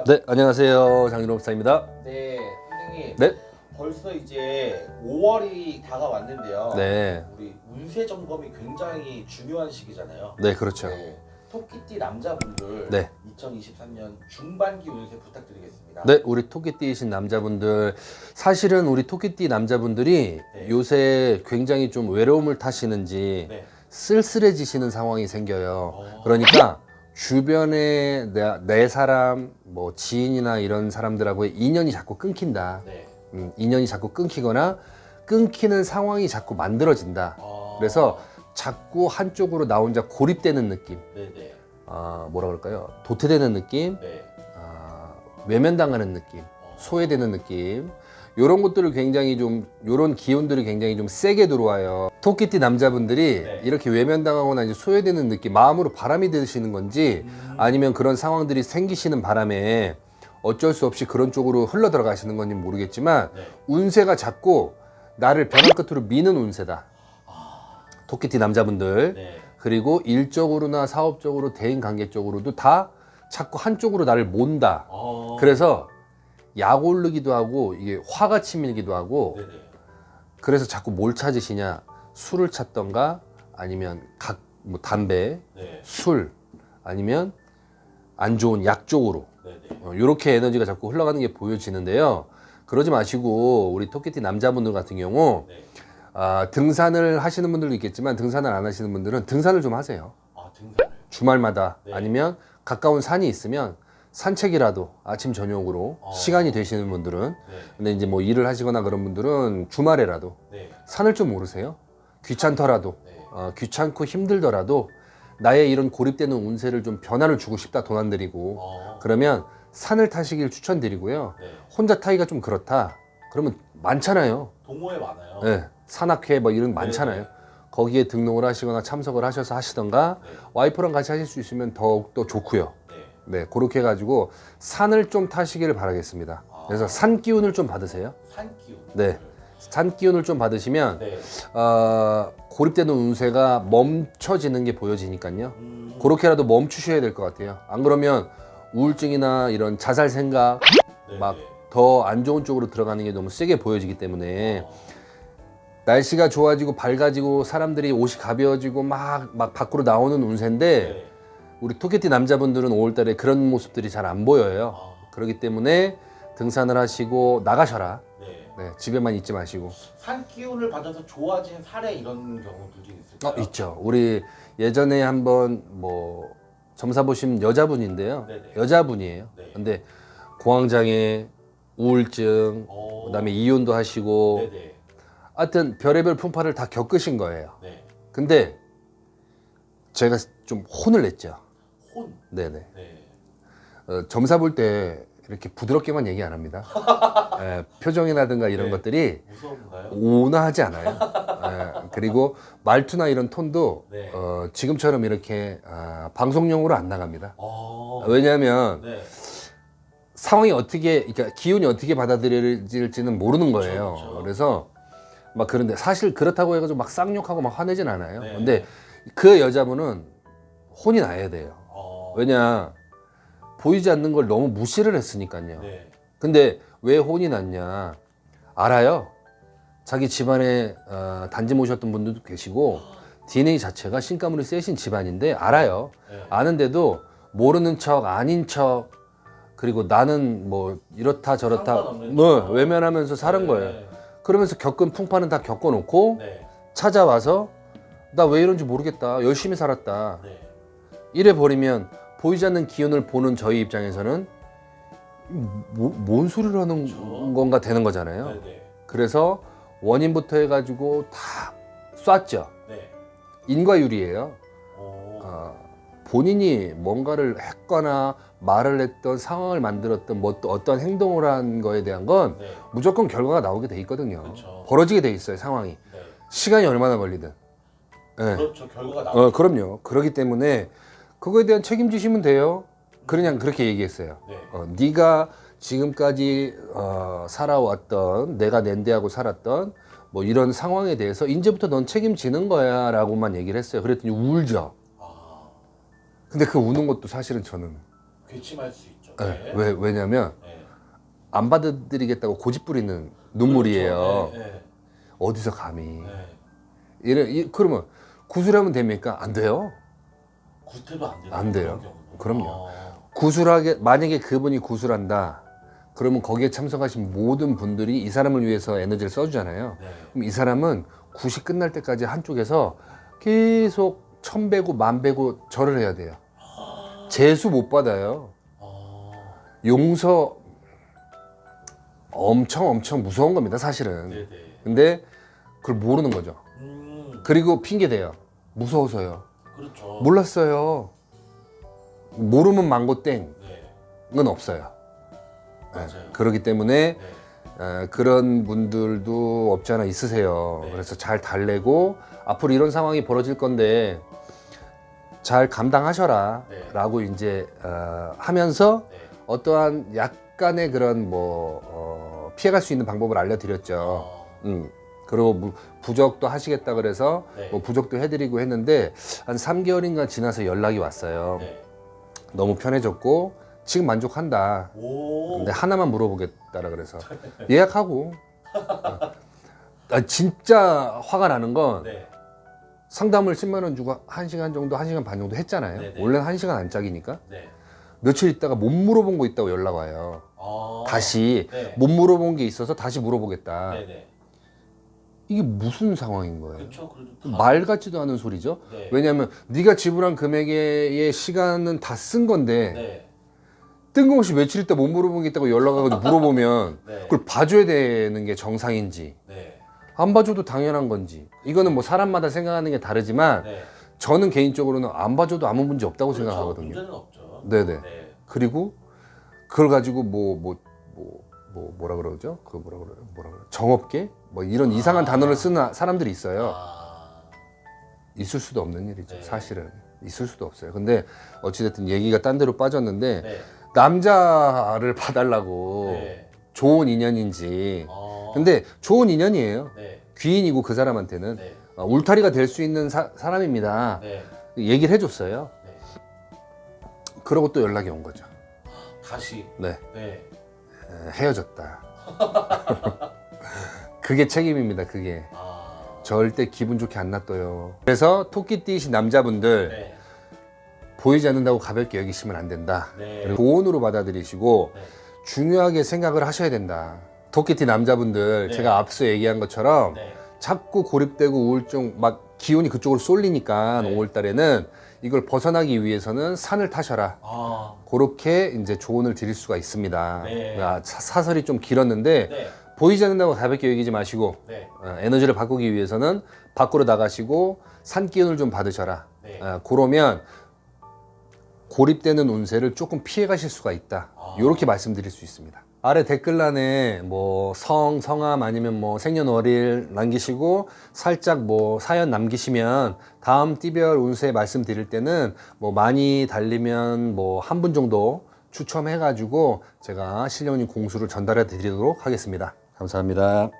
네, 안녕하세요. 장윤호 목사입니다. 네, 선생님. 네. 벌써 이제 5월이 다가왔는데요. 네. 우리 운세 점검이 굉장히 중요한 시기잖아요. 네, 그렇죠. 네. 토끼띠 남자분들 네. 2023년 중반기 운세 부탁드리겠습니다. 네, 우리 토끼띠이신 남자분들, 사실은 우리 토끼띠 남자분들이 네. 요새 굉장히 좀 외로움을 타시는지 네. 쓸쓸해지시는 상황이 생겨요. 어. 그러니까 주변에 내 사람, 뭐 지인이나 이런 사람들하고의 인연이 자꾸 끊긴다. 네. 인연이 자꾸 끊기거나 끊기는 상황이 자꾸 만들어진다. 어. 그래서 자꾸 한쪽으로 나 혼자 고립되는 느낌. 네네. 뭐라 그럴까요? 도태되는 느낌, 네. 외면당하는 느낌, 소외되는 느낌. 요런 것들을 굉장히 좀, 요런 기운들이 굉장히 좀 세게 들어와요. 토끼띠 남자분들이 네. 이렇게 외면당하거나 이제 소외되는 느낌, 마음으로 바람이 드시는 건지 아니면 그런 상황들이 생기시는 바람에 어쩔 수 없이 그런 쪽으로 흘러 들어가시는 건지 모르겠지만 네. 운세가 자꾸 나를 벼랑 끝으로 미는 운세다. 토끼띠 남자분들. 네. 그리고 일적으로나 사업적으로 대인 관계적으로도 다 자꾸 한쪽으로 나를 몬다. 어. 그래서 약 오르기도 하고 이게 화가 치밀기도 하고 네네. 그래서 자꾸 뭘 찾으시냐? 술을 찾던가 아니면 뭐 담배, 네. 술 아니면 안 좋은 약 쪽으로 네네. 이렇게 에너지가 자꾸 흘러가는 게 보여지는데요. 그러지 마시고 우리 토끼띠 남자분들 같은 경우 네. 등산을 하시는 분들도 있겠지만 등산을 안 하시는 분들은 등산을 좀 하세요. 아, 등산을. 주말마다 네. 아니면 가까운 산이 있으면 산책이라도 아침 저녁으로 시간이 되시는 분들은 네. 근데 이제 뭐 일을 하시거나 그런 분들은 주말에라도 네. 산을 좀 오르세요. 귀찮더라도 네. 귀찮고 힘들더라도 나의 이런 고립되는 운세를 좀 변화를 주고 싶다 돈 안 들이고 그러면 산을 타시길 추천드리고요. 네. 혼자 타기가 좀 그렇다. 그러면 많잖아요. 동호회 많아요. 네, 산악회 뭐 이런 거 네, 많잖아요. 네. 거기에 등록을 하시거나 참석을 하셔서 하시던가 네. 와이프랑 같이 하실 수 있으면 더욱더 좋고요. 네. 네, 그렇게 해가지고 산을 좀 타시기를 바라겠습니다. 그래서 산 기운을 좀 받으세요. 산 기운. 네, 산 기운을 좀 받으시면 네. 고립되는 운세가 멈춰지는 게 보여지니까요. 그렇게라도 멈추셔야 될 것 같아요. 안 그러면 우울증이나 이런 자살 생각 네, 막 네. 더 안 좋은 쪽으로 들어가는 게 너무 세게 보여지기 때문에 날씨가 좋아지고 밝아지고 사람들이 옷이 가벼워지고 막 밖으로 나오는 운세인데 네. 우리 토끼띠 남자분들은 5월달에 그런 모습들이 잘 안 보여요. 그렇기 때문에 등산을 하시고 나가셔라. 네. 네, 집에만 있지 마시고. 산 기운을 받아서 좋아진 사례 이런 경우들이 있을까요? 있죠. 우리 예전에 한번 뭐 점사 보신 여자분인데요. 네네. 여자분이에요. 네. 근데 공황장애, 우울증, 그다음에 이혼도 하시고 네네. 하여튼 별의별 풍파를 다 겪으신 거예요. 네. 근데 제가 좀 혼을 냈죠. 혼. 네네. 네. 점사 볼 때 이렇게 부드럽게만 얘기 안 합니다. 표정이라든가 이런 네. 것들이 무서운가요? 온화하지 않아요. 그리고 말투나 이런 톤도 네. 지금처럼 이렇게 방송용으로 안 나갑니다. 어. 왜냐하면 네. 상황이 어떻게, 그러니까 기운이 어떻게 받아들여질지는 모르는 거예요. 그렇죠. 그래서 막 그런데 사실 그렇다고 해가지고 막 쌍욕하고 막 화내진 않아요. 네. 근데 그 여자분은 혼이 나야 돼요. 왜냐 보이지 않는 걸 너무 무시를 했으니까요. 네. 근데 왜 혼이 났냐 알아요. 자기 집안에 단지 모셨던 분들도 계시고 DNA 자체가 신가물이 세신 집안인데 알아요. 네. 아는데도 모르는 척 아닌 척 그리고 나는 뭐 이렇다 저렇다 상관없는 뭐 척. 외면하면서 사는 거예요. 네. 그러면서 겪은 풍파는 다 겪어놓고 네. 찾아와서 나 왜 이런지 모르겠다 열심히 살았다 네. 이래 버리면 보이지 않는 기운을 보는 저희 입장에서는 뭔 소리를 하는 그렇죠. 건가 되는 거잖아요. 네. 네. 그래서 원인부터 해가지고 다 쐈죠. 네. 인과율이에요. 어. 본인이 뭔가를 했거나 말을 했던 상황을 만들었던 뭐 또 어떤 행동을 한 거에 대한 건 네. 무조건 결과가 나오게 돼 있거든요. 그렇죠. 벌어지게 돼 있어요 상황이. 네. 시간이 얼마나 걸리든. 네. 그렇죠. 결과가 나오죠. 그럼요. 그렇기 때문에 그거에 대한 책임지시면 돼요. 그냥 그렇게 얘기했어요. 네. 네가 지금까지 살아왔던 내가 낸대하고 살았던 뭐 이런 상황에 대해서 이제부터 넌 책임지는 거야 라고만 얘기를 했어요. 그랬더니 울죠. 근데 그 우는 것도 사실은 저는 괘씸할 수 있죠. 네. 왜냐면 네. 안 받아들이겠다고 고집 부리는 눈물이에요. 그렇죠. 네. 어디서 감히. 네. 그러면 구술하면 됩니까? 안 돼요. 구태도 안 돼요. 안 돼요. 그런 경우도? 그럼요. 구술하게 만약에 그분이 구술한다. 그러면 거기에 참석하신 모든 분들이 이 사람을 위해서 에너지를 써주잖아요. 네. 그럼 이 사람은 굿이 끝날 때까지 한쪽에서 계속 1000배고 1000배고 절을 해야 돼요. 재수 못 받아요. 용서 엄청 무서운 겁니다, 사실은. 네네. 근데 그걸 모르는 거죠. 그리고 핑계 대요. 무서워서요. 그렇죠. 몰랐어요. 모르면 망고 땡은 네. 없어요. 맞아요. 그렇기 때문에 네. 그런 분들도 없지 않아 있으세요. 네. 그래서 잘 달래고 앞으로 이런 상황이 벌어질 건데 잘 감당하셔라 네. 라고 이제 하면서 네. 어떠한 약간의 그런 뭐 피해갈 수 있는 방법을 알려드렸죠. 그리고 부적도 하시겠다 그래서 네. 뭐 부적도 해드리고 했는데 한 3개월인가 지나서 연락이 왔어요. 네. 너무 편해졌고 지금 만족한다. 오. 근데 하나만 물어보겠다라 그래서 예약하고. 진짜 화가 나는 건 네. 상담을 10만 원 주고 1시간 정도, 1시간 반 정도 했잖아요. 네네. 원래는 1시간 안짝이니까. 네. 며칠 있다가 못 물어본 거 있다고 연락 와요. 다시 네. 못 물어본 게 있어서 다시 물어보겠다. 네네. 이게 무슨 상황인 거예요? 그렇죠. 그래도 다. 말 같지도 않은 소리죠. 네. 왜냐하면 네가 지불한 금액의 시간은 다 쓴 건데 네. 뜬금없이 며칠 있다 못 물어본 게 있다고 연락 와가지고 물어보면 네. 그걸 봐줘야 되는 게 정상인지 네. 안 봐줘도 당연한 건지 이거는 뭐 사람마다 생각하는 게 다르지만 네. 저는 개인적으로는 안 봐줘도 아무 문제 없다고 그렇죠. 생각하거든요. 문제는 없죠. 네네. 네. 그리고 그걸 가지고 뭐라 그러죠? 그 뭐라 그래요? 정업계? 뭐 이런 이상한 단어를 쓰는 사람들이 있어요. 있을 수도 없는 일이죠. 네. 사실은 있을 수도 없어요. 근데 어찌됐든 얘기가 딴 데로 빠졌는데 네. 남자를 봐달라고 네. 좋은 인연인지. 근데 좋은 인연이에요. 네. 귀인이고 그 사람한테는 네. 울타리가 될 수 있는 사람입니다. 네. 얘기를 해줬어요. 네. 그러고 또 연락이 온 거죠. 다시. 네, 네. 헤어졌다. 그게 책임입니다. 그게 절대 기분 좋게 안 놔둬요. 그래서 토끼띠이신 남자분들 네. 보이지 않는다고 가볍게 여기시면 안 된다. 네. 그리고 고온으로 받아들이시고 네. 중요하게 생각을 하셔야 된다. 토끼띠 남자분들 네. 제가 앞서 얘기한 것처럼 네. 자꾸 고립되고 우울증 막 기운이 그쪽으로 쏠리니까 네. 5월달에는 이걸 벗어나기 위해서는 산을 타셔라. 그렇게 이제 조언을 드릴 수가 있습니다. 네. 사설이 좀 길었는데 네. 보이지 않는다고 가볍게 여기지 마시고 네. 에너지를 바꾸기 위해서는 밖으로 나가시고 산 기운을 좀 받으셔라. 네. 그러면 고립되는 운세를 조금 피해 가실 수가 있다. 이렇게 말씀드릴 수 있습니다. 아래 댓글란에 뭐 성함 아니면 뭐 생년월일 남기시고 살짝 뭐 사연 남기시면 다음 띠별 운세 말씀드릴 때는 뭐 많이 달리면 뭐 한 분 정도 추첨해 가지고 제가 신령님 공수를 전달해 드리도록 하겠습니다. 감사합니다.